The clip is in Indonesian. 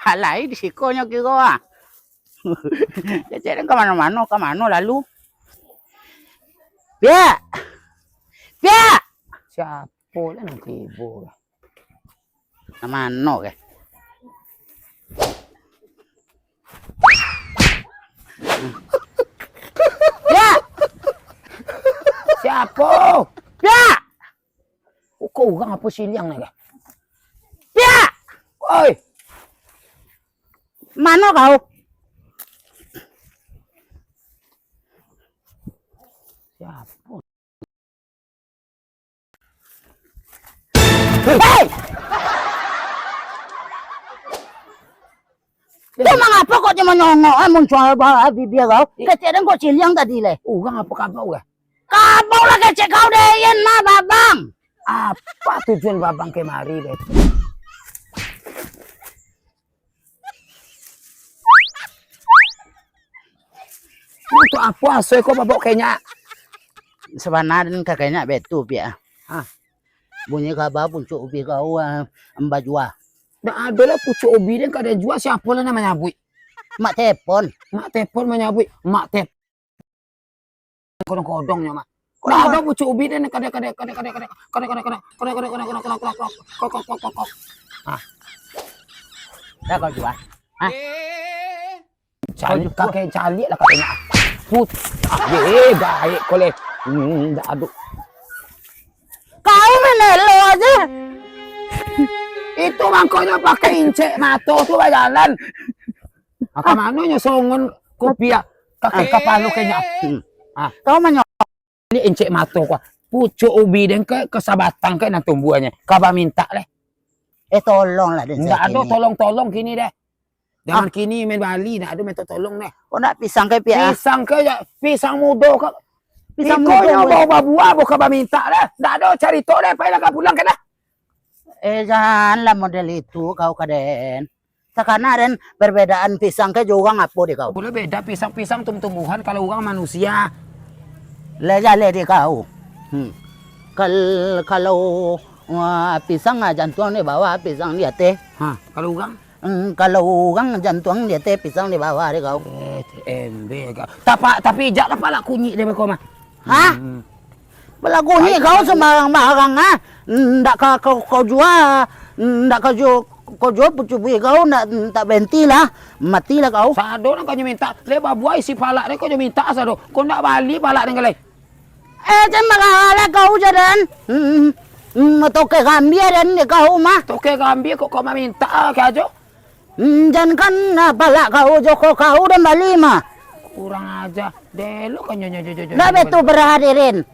Alay, di sikonya kiko ah. Ceceren kemana-mana lalu. Pia! Pia! Siapa lah nanti ibu. Mano ke? Pia! Siapa? Pia! Kau orang apa siliang ni? Pia! Oi, Mana kau? siapa? Hei! Dia mengapa kok cuma nyongok muncul bibir kau? Keceren kok ciliang tadi le. Orang apa khabar orang? Kabau lah kecek kau deyen mah babang. Apa tujuan babang kemari deh? Untuk apa? Saya kau babak kayaknya. Sebenarnya kakaknya betul Pia. Ah. Bunyi kabar puncuk ubi kau mbak jua. Dah ada lah pucuk ubi dan kada jual siapa lah namanya bui. Mak telepon. Mak telepon menyabui. Mak tep. Kodong-kodongnya mak. Dah ada pucuk ubi dan kada. Ah, Dah kau jual. cali kakek cali lah katanya. Put. Baik koleh. Dah aduk. Kau menelo aja. Itu mangkoknya pakai incek mato tuh jalan. Apa mananya songon kopiah kakek kapal lu kayaknya. Kau menyok. Ini incek mato kok. Pucuk ubi dan kesabatang kayak tumbuhannya. Kaba minta leh. Tolong lah. Nggak ada tolong-tolong kini deh. Jangan kini main Bali, nggak ada minta tolong deh. Kau nak pisang ke Pia? Pisang ke ya, pisang muda kok. Pisang Iko yang muda. bawa buah bukan kaba minta deh. Nggak ada cari tol deh, payah kau pulang kena. Janganlah model itu kau kaden. Sekarang perbedaan pisang ke juga ngapo di kau. Boleh beda pisang-pisang tumbuhan kalau orang manusia. Lejale di kau. Kalau pisang jantung di bawah, pisang di atas. Hah, kalau orang? Kalau orang jantung di atas, pisang di bawah di kau. TMB kau. Tapi jak apa lah kunyi dia kau mah. Hah? Belagu ni kau sembarang-barang ah. Ndak kau jual, ndak kau jual pucuk kau ndak tak benti lah. Matilah kau. Sado nak kau minta, lebar buah isi palak dia kau minta sado. Kau ndak balik palak dengan lain. Jangan makalah kau jadan. Toke gambia dan kau mah. Toke gambia kok kau minta ke aja. Jangan kan palak kau joko kau dan balik mah. Kurang aja. Delo kau nyonya. Dah betul berhadirin.